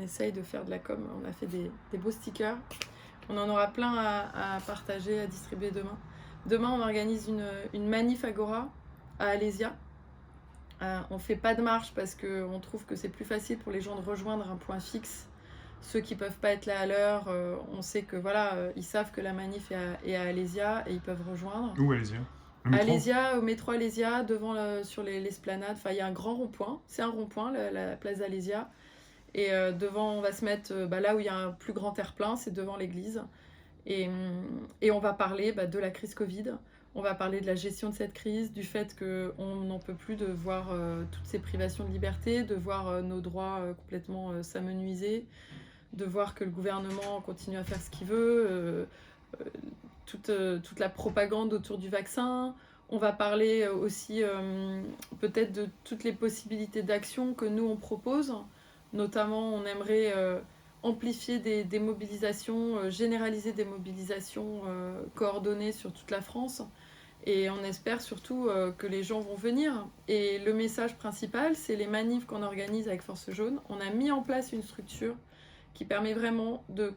essaye de faire de la com. On a fait des beaux stickers. On en aura plein à partager, à distribuer demain. Demain, on organise une manif Agora à Alésia. On ne fait pas de marche parce qu'on trouve que c'est plus facile pour les gens de rejoindre un point fixe. Ceux qui ne peuvent pas être là à l'heure, on sait que ils savent que la manif est à Alésia et ils peuvent rejoindre. Où Alésia? Alésia, au métro Alésia, sur l'esplanade. Enfin, il y a un grand rond-point. C'est un rond-point, la place d'Alésia. Et devant, on va se mettre là où il y a un plus grand terre-plein, c'est devant l'église. Et on va parler de la crise Covid. On va parler de la gestion de cette crise, du fait qu'on n'en peut plus de voir toutes ces privations de liberté, de voir nos droits complètement s'amenuiser, de voir que le gouvernement continue à faire ce qu'il veut, toute la propagande autour du vaccin. On va parler aussi peut-être de toutes les possibilités d'action que nous on propose. Notamment, on aimerait amplifier des mobilisations, généraliser des mobilisations coordonnées sur toute la France. Et on espère surtout que les gens vont venir. Et le message principal, c'est les manifs qu'on organise avec Force Jaune. On a mis en place une structure qui permet vraiment de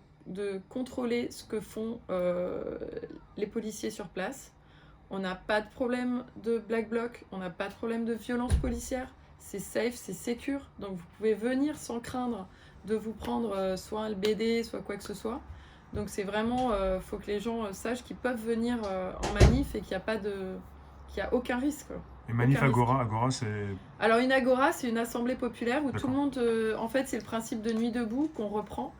contrôler ce que font les policiers sur place. On n'a pas de problème de black bloc, on n'a pas de problème de violence policière. C'est safe, c'est sécure. Donc vous pouvez venir sans craindre de vous prendre soit un LBD, soit quoi que ce soit. Donc c'est vraiment, faut que les gens sachent qu'ils peuvent venir en manif et qu'il n'y a aucun risque. Et manif Agora, c'est... Alors une Agora, c'est une assemblée populaire où tout le monde, en fait c'est le principe de Nuit debout qu'on reprend,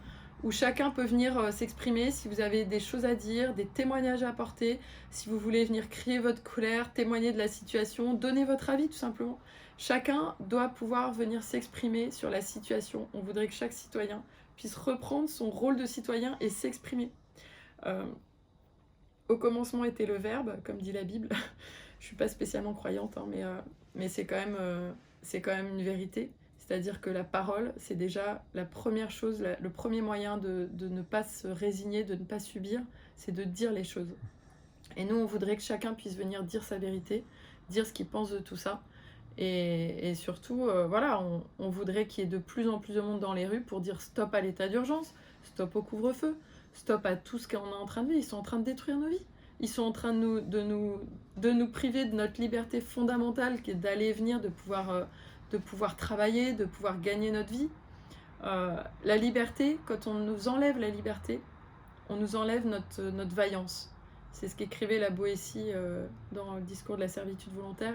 où chacun peut venir s'exprimer si vous avez des choses à dire, des témoignages à apporter, si vous voulez venir crier votre colère, témoigner de la situation, donner votre avis tout simplement. Chacun doit pouvoir venir s'exprimer sur la situation. On voudrait que chaque citoyen puisse reprendre son rôle de citoyen et s'exprimer. Au commencement était le Verbe, comme dit la Bible. Je ne suis pas spécialement croyante, mais c'est quand même une vérité. C'est-à-dire que la parole, c'est déjà la première chose, le premier moyen de ne pas se résigner, de ne pas subir, c'est de dire les choses. Et nous, on voudrait que chacun puisse venir dire sa vérité, dire ce qu'il pense de tout ça. Et surtout, on voudrait qu'il y ait de plus en plus de monde dans les rues pour dire stop à l'état d'urgence, stop au couvre-feu, stop à tout ce qu'on est en train de vivre. Ils sont en train de détruire nos vies. Ils sont en train de nous priver de notre liberté fondamentale qui est d'aller et venir, de pouvoir travailler, de pouvoir gagner notre vie. La liberté, quand on nous enlève la liberté, on nous enlève notre vaillance. C'est ce qu'écrivait la Boétie dans le discours de la servitude volontaire.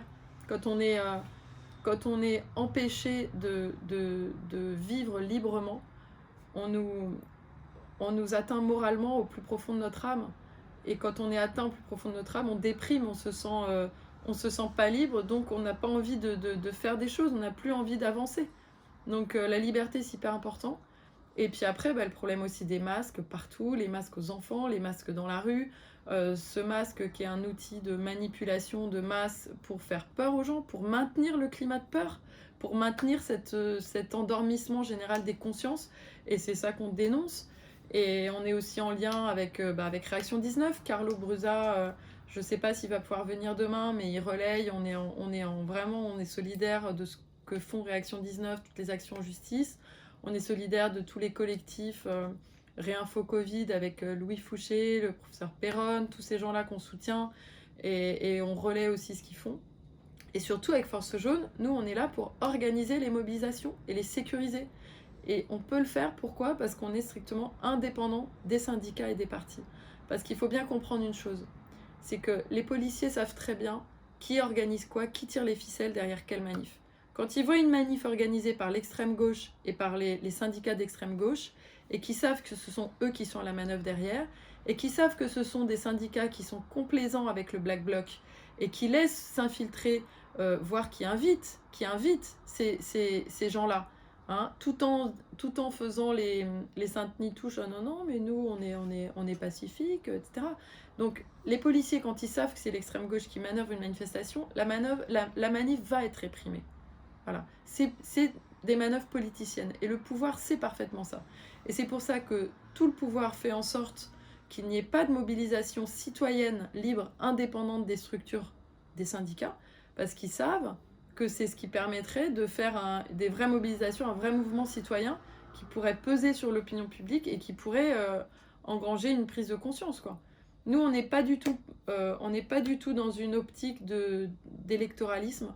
Quand on est empêché de vivre librement, on nous atteint moralement au plus profond de notre âme. Et quand on est atteint au plus profond de notre âme, on déprime, on se sent pas libre, donc on n'a pas envie de faire des choses, on n'a plus envie d'avancer. Donc la liberté, c'est hyper important. Et puis après, le problème aussi des masques partout, les masques aux enfants, les masques dans la rue, ce masque qui est un outil de manipulation de masse pour faire peur aux gens, pour maintenir le climat de peur, pour maintenir cet endormissement général des consciences. Et c'est ça qu'on dénonce. Et on est aussi en lien avec Réaction 19. Carlo Brusa, je ne sais pas s'il va pouvoir venir demain, mais il relaye. On est solidaire de ce que font Réaction 19, toutes les actions en justice. On est solidaire de tous les collectifs Réinfo Covid avec Louis Fouché, le professeur Perron, tous ces gens-là qu'on soutient et on relaie aussi ce qu'ils font. Et surtout avec Force Jaune, nous on est là pour organiser les mobilisations et les sécuriser. Et on peut le faire, pourquoi ? Parce qu'on est strictement indépendant des syndicats et des partis. Parce qu'il faut bien comprendre une chose, c'est que les policiers savent très bien qui organise quoi, qui tire les ficelles derrière quelle manif. Quand ils voient une manif organisée par l'extrême gauche et par les syndicats d'extrême gauche, et qui savent que ce sont eux qui sont à la manœuvre derrière, et qui savent que ce sont des syndicats qui sont complaisants avec le Black Bloc, et qui laissent s'infiltrer, voire qui invitent ces gens-là, hein, tout en faisant les saintes nitouches, non, mais nous, on est pacifiques, etc. Donc, les policiers, quand ils savent que c'est l'extrême gauche qui manœuvre une manifestation, la manif va être réprimée. Voilà. C'est des manœuvres politiciennes. Et le pouvoir sait parfaitement ça. Et c'est pour ça que tout le pouvoir fait en sorte qu'il n'y ait pas de mobilisation citoyenne, libre, indépendante des structures des syndicats, parce qu'ils savent que c'est ce qui permettrait de faire des vraies mobilisations, un vrai mouvement citoyen qui pourrait peser sur l'opinion publique et qui pourrait engranger une prise de conscience, quoi. Nous, on n'est pas du tout dans une optique d'électoralisme.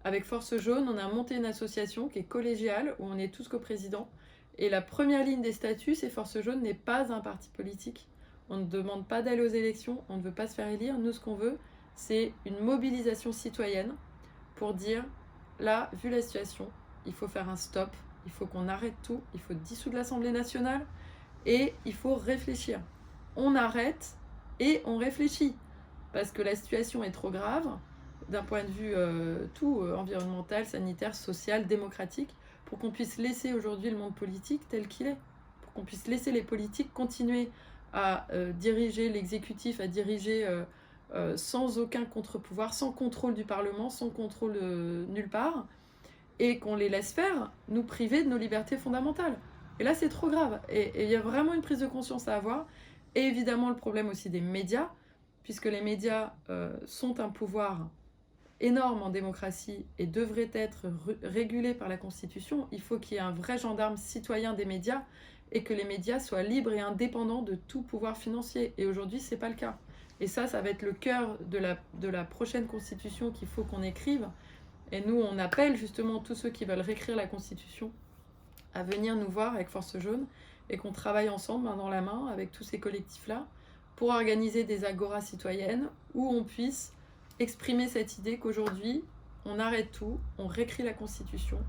Avec Force Jaune, on a monté une association qui est collégiale, où on est tous coprésidents. Et la première ligne des statuts, c'est Force Jaune n'est pas un parti politique. On ne demande pas d'aller aux élections, on ne veut pas se faire élire. Nous, ce qu'on veut, c'est une mobilisation citoyenne pour dire, là, vu la situation, il faut faire un stop, il faut qu'on arrête tout, il faut dissoudre l'Assemblée nationale et il faut réfléchir. On arrête et on réfléchit parce que la situation est trop grave d'un point de vue environnemental, sanitaire, social, démocratique, pour qu'on puisse laisser aujourd'hui le monde politique tel qu'il est, pour qu'on puisse laisser les politiques continuer à diriger l'exécutif, à diriger sans aucun contre-pouvoir, sans contrôle du Parlement, sans contrôle nulle part, et qu'on les laisse faire, nous priver de nos libertés fondamentales. Et là, c'est trop grave. Et il y a vraiment une prise de conscience à avoir. Et évidemment, le problème aussi des médias, puisque les médias sont un pouvoir énorme en démocratie et devraient être régulés par la Constitution. Il faut qu'il y ait un vrai gendarme citoyen des médias et que les médias soient libres et indépendants de tout pouvoir financier. Et aujourd'hui, ce n'est pas le cas. Et ça va être le cœur de la prochaine Constitution qu'il faut qu'on écrive. Et nous, on appelle justement tous ceux qui veulent réécrire la Constitution à venir nous voir avec Force Jaune et qu'on travaille ensemble, main dans la main, avec tous ces collectifs-là, pour organiser des agoras citoyennes où on puisse exprimer cette idée qu'aujourd'hui, on arrête tout, on réécrit la Constitution,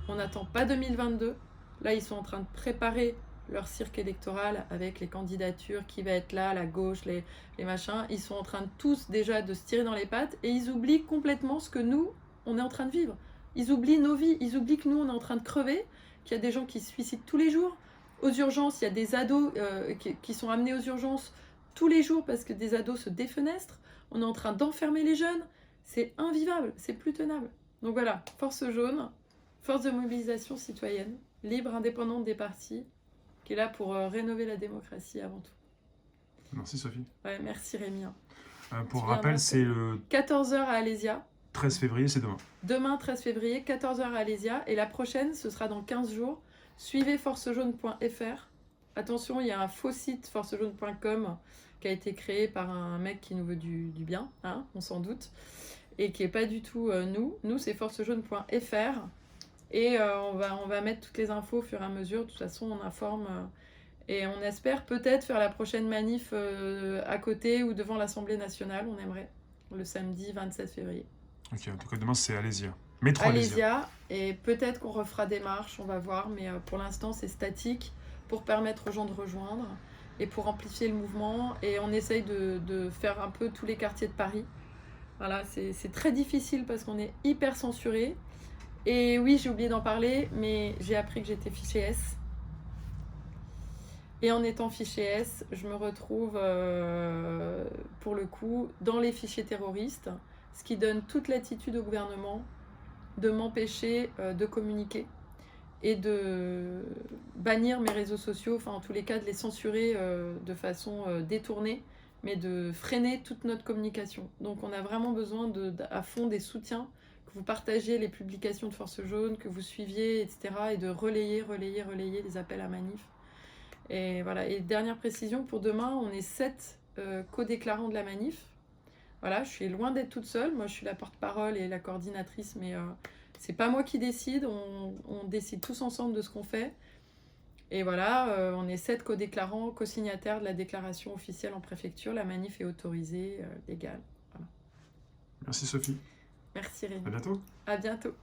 on n'attend pas 2022. Là, ils sont en train de préparer leur cirque électoral avec les candidatures, qui va être là, la gauche, les machins. Ils sont en train de tous déjà de se tirer dans les pattes et ils oublient complètement ce que nous, on est en train de vivre. Ils oublient nos vies, ils oublient que nous, on est en train de crever, qu'il y a des gens qui se suicident tous les jours. Aux urgences, il y a des ados qui sont amenés aux urgences tous les jours parce que des ados se défenestrent. On est en train d'enfermer les jeunes. C'est invivable, c'est plus tenable. Donc voilà, Force Jaune, force de mobilisation citoyenne, libre, indépendante des partis, qui est là pour rénover la démocratie avant tout. Merci Sophie. Ouais, merci Rémi. Pour rappel, c'est le 14h à Alésia. 13 février, c'est demain. Demain, 13 février, 14h à Alésia. Et la prochaine, ce sera dans 15 jours. Suivez forcejaune.fr. Attention, il y a un faux site, forcejaune.com, qui a été créé par un mec qui nous veut du bien, hein, on s'en doute, et qui n'est pas du tout nous. Nous, c'est forcejaune.fr. Et on va mettre toutes les infos au fur et à mesure. De toute façon, on informe. Et on espère peut-être faire la prochaine manif à côté ou devant l'Assemblée nationale. On aimerait, le samedi 27 février. Ok, en tout cas, demain, c'est Alésia. Métro Alésia. Et peut-être qu'on refera des marches, on va voir. Mais pour l'instant, c'est statique pour permettre aux gens de rejoindre et pour amplifier le mouvement. Et on essaye de faire un peu tous les quartiers de Paris. Voilà, c'est très difficile parce qu'on est hyper censuré. Et oui, j'ai oublié d'en parler, mais j'ai appris que j'étais fiché S. Et en étant fiché S, je me retrouve, pour le coup, dans les fichiers terroristes, ce qui donne toute l'attitude au gouvernement de m'empêcher de communiquer et de bannir mes réseaux sociaux, enfin en tous les cas de les censurer de façon détournée, mais de freiner toute notre communication. Donc on a vraiment besoin à fond des soutiens, que vous partagiez les publications de Force Jaune, que vous suiviez, etc. et de relayer les appels à manif. Et voilà. Et dernière précision, pour demain, on est 7 co-déclarants de la manif. Voilà, je suis loin d'être toute seule. Moi, je suis la porte-parole et la coordinatrice, mais c'est pas moi qui décide. On décide tous ensemble de ce qu'on fait. Et voilà, on est 7 co-déclarants, co-signataires de la déclaration officielle en préfecture. La manif est autorisée, légale. Voilà. Merci Sophie. Merci Rémi. À bientôt. À bientôt.